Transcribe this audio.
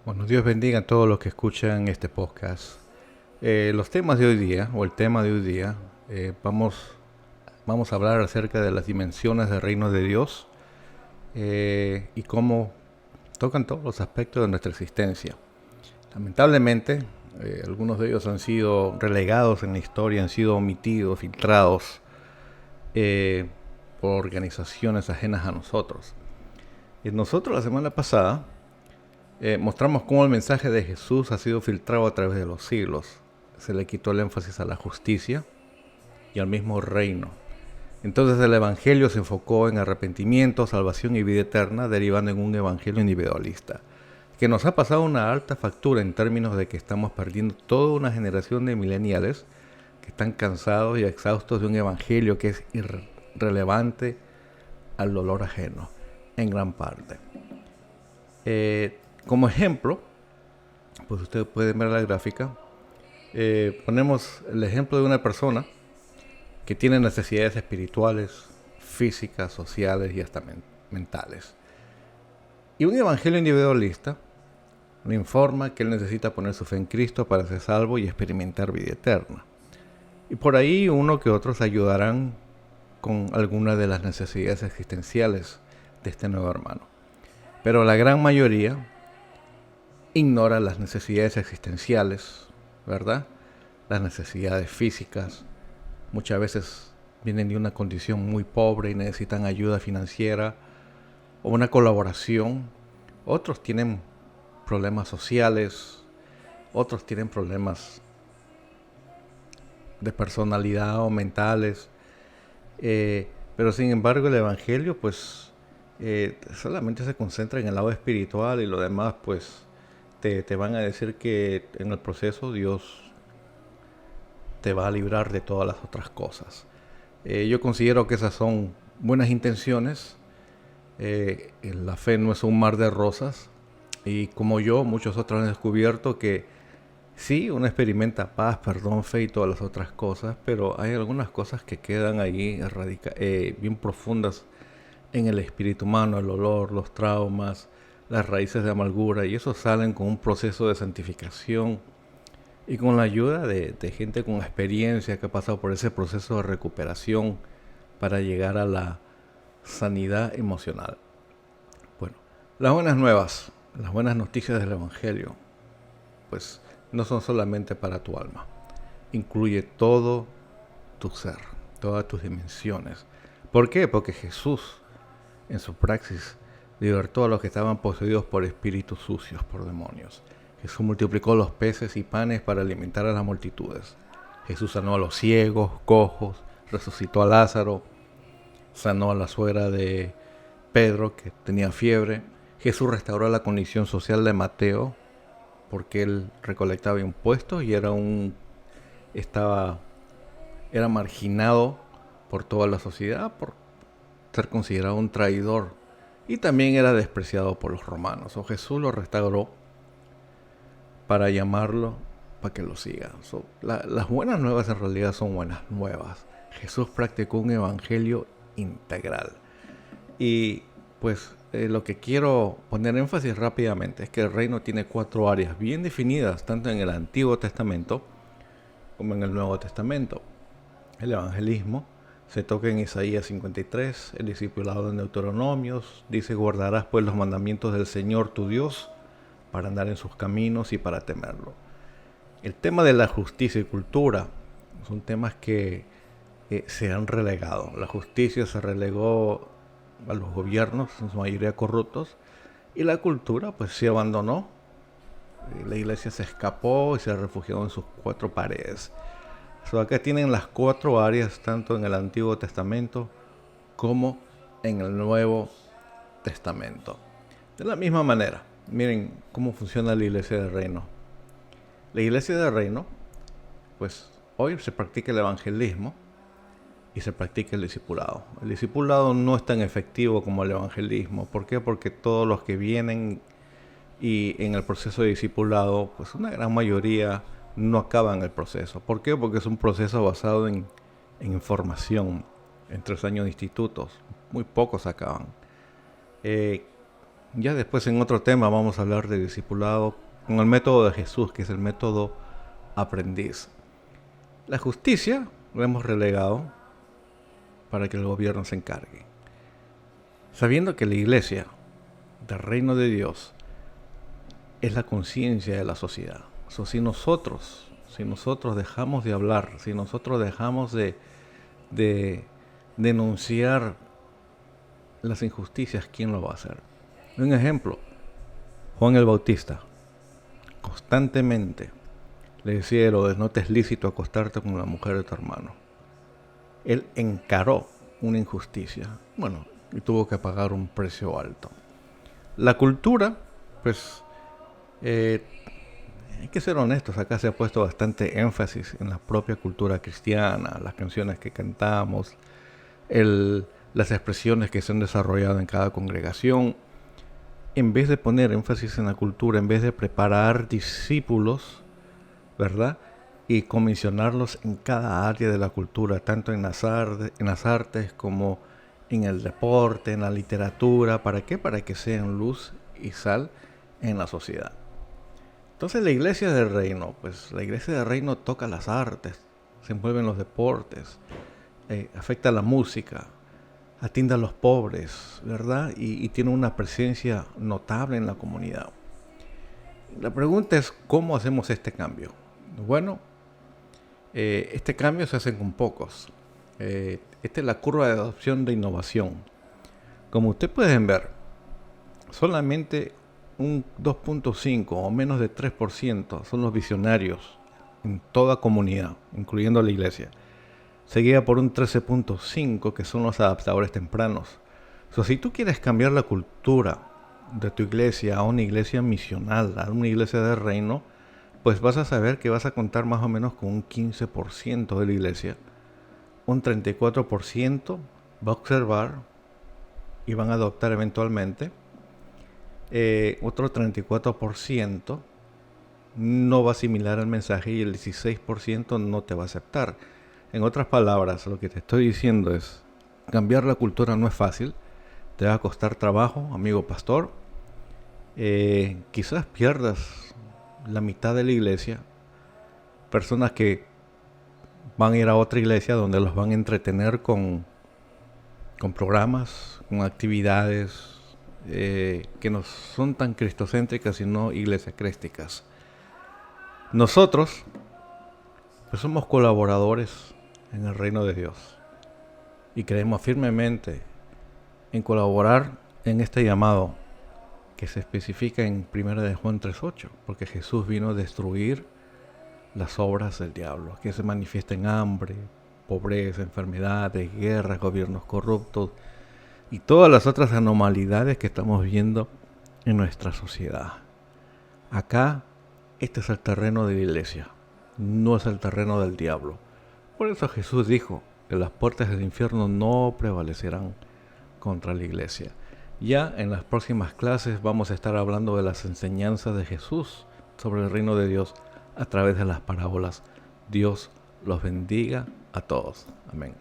Bueno, Dios bendiga a todos los que escuchan este podcast. Los temas de hoy día, o el tema de hoy día, vamos a hablar acerca de las dimensiones del reino de Dios y cómo tocan todos los aspectos de nuestra existencia. Lamentablemente, algunos de ellos han sido relegados en la historia, han sido omitidos, filtrados eh, por organizaciones ajenas a nosotros. Y nosotros la semana pasada mostramos cómo el mensaje de Jesús ha sido filtrado a través de los siglos. Se le quitó el énfasis a la justicia y al mismo reino. Entonces el Evangelio se enfocó en arrepentimiento, salvación y vida eterna, derivando en un Evangelio individualista, que nos ha pasado una alta factura en términos de que estamos perdiendo toda una generación de millennials que están cansados y exhaustos de un Evangelio que es irrelevante al dolor ajeno, en gran parte. Como ejemplo, pues ustedes pueden ver la gráfica, ponemos el ejemplo de una persona que tiene necesidades espirituales, físicas, sociales y hasta mentales. Y un evangelio individualista le informa que él necesita poner su fe en Cristo para ser salvo y experimentar vida eterna. Y por ahí uno que otros ayudarán con algunas de las necesidades existenciales de este nuevo hermano. Pero la gran mayoría ignora las necesidades existenciales, ¿verdad? Las necesidades físicas. Muchas veces vienen de una condición muy pobre y necesitan ayuda financiera o una colaboración. Otros tienen problemas sociales, otros tienen problemas de personalidad o mentales. Pero sin embargo el Evangelio pues solamente se concentra en el lado espiritual y lo demás pues te van a decir que en el proceso Dios te va a librar de todas las otras cosas. Yo considero que esas son buenas intenciones. La fe no es un mar de rosas. Y como yo, muchos otros han descubierto que sí, uno experimenta paz, perdón, fe y todas las otras cosas, pero hay algunas cosas que quedan ahí bien profundas en el espíritu humano, el dolor, los traumas, las raíces de amargura, y eso salen con un proceso de santificación y con la ayuda de gente con experiencia que ha pasado por ese proceso de recuperación para llegar a la sanidad emocional. Bueno, las buenas noticias del Evangelio, pues no son solamente para tu alma, incluye todo tu ser, todas tus dimensiones. ¿Por qué? Porque Jesús, en su praxis, libertó a los que estaban poseídos por espíritus sucios, por demonios. Jesús multiplicó los peces y panes para alimentar a las multitudes. Jesús sanó a los ciegos, cojos, resucitó a Lázaro, sanó a la suegra de Pedro que tenía fiebre. Jesús restauró la condición social de Mateo porque él recolectaba impuestos y era marginado por toda la sociedad por ser considerado un traidor y también era despreciado por los romanos. Jesús lo restauró para llamarlo para que lo sigan. Las buenas nuevas en realidad son buenas nuevas. Jesús practicó un evangelio integral. Y pues lo que quiero poner énfasis rápidamente es que el reino tiene 4 áreas bien definidas, tanto en el Antiguo Testamento como en el Nuevo Testamento. El evangelismo se toca en Isaías 53, el discipulado en Deuteronomios, dice: guardarás pues los mandamientos del Señor tu Dios para andar en sus caminos y para temerlo. El tema de la justicia y cultura son temas que se han relegado. La justicia se relegó a los gobiernos, en su mayoría corruptos, y la cultura pues se abandonó. La iglesia se escapó y se refugió en sus 4 paredes. Acá tienen las 4 áreas, tanto en el Antiguo Testamento como en el Nuevo Testamento. De la misma manera, miren cómo funciona la iglesia del reino. La iglesia del reino, pues hoy se practica el evangelismo y se practica el discipulado. El discipulado no es tan efectivo como el evangelismo. ¿Por qué? Porque todos los que vienen y en el proceso de discipulado, pues una gran mayoría no acaban el proceso. ¿Por qué? Porque es un proceso basado en información, en 3 años de institutos. Muy pocos acaban. Ya después en otro tema vamos a hablar de discipulado con el método de Jesús, que es el método aprendiz. La justicia la hemos relegado para que el gobierno se encargue, sabiendo que la iglesia del reino de Dios es la conciencia de la sociedad. Si nosotros dejamos de hablar, si nosotros dejamos de denunciar las injusticias, ¿quién lo va a hacer? Un ejemplo, Juan el Bautista constantemente le decía a Herodes: no te es lícito acostarte con la mujer de tu hermano. Él encaró una injusticia, bueno, y tuvo que pagar un precio alto. La cultura, pues, hay que ser honestos, acá se ha puesto bastante énfasis en la propia cultura cristiana, las canciones que cantamos, las expresiones que se han desarrollado en cada congregación. En vez de poner énfasis en la cultura, en vez de preparar discípulos, ¿verdad?, y comisionarlos en cada área de la cultura, tanto en las artes como en el deporte, en la literatura. ¿Para qué? Para que sean luz y sal en la sociedad. Entonces la iglesia del reino, pues la iglesia del reino toca las artes, se envuelve en los deportes, afecta la música, atiende a los pobres, ¿verdad? Y tiene una presencia notable en la comunidad. La pregunta es, ¿cómo hacemos este cambio? Bueno, este cambio se hace con pocos. Esta es la curva de adopción de innovación. Como ustedes pueden ver, solamente un 2.5 o menos de 3% son los visionarios en toda comunidad, incluyendo la iglesia. Seguida por un 13.5% que son los adaptadores tempranos. Si tú quieres cambiar la cultura de tu iglesia a una iglesia misional, a una iglesia de reino, pues vas a saber que vas a contar más o menos con un 15% de la iglesia. Un 34% va a observar y van a adoptar eventualmente. Otro 34% no va a asimilar el mensaje y el 16% no te va a aceptar. En otras palabras, lo que te estoy diciendo es, cambiar la cultura no es fácil, te va a costar trabajo, amigo pastor. Quizás pierdas la mitad de la iglesia, personas que van a ir a otra iglesia donde los van a entretener con programas, con actividades que no son tan cristocéntricas, sino iglesiacrésticas. Nosotros pues somos colaboradores en el reino de Dios y creemos firmemente en colaborar en este llamado que se especifica en 1 de Juan 3:8, porque Jesús vino a destruir las obras del diablo, que se manifiesta en hambre, pobreza, enfermedades, guerras, gobiernos corruptos y todas las otras anormalidades que estamos viendo en nuestra sociedad. Acá, este es el terreno de la iglesia, no es el terreno del diablo. Por eso Jesús dijo que las puertas del infierno no prevalecerán contra la iglesia. Ya en las próximas clases vamos a estar hablando de las enseñanzas de Jesús sobre el reino de Dios a través de las parábolas. Dios los bendiga a todos. Amén.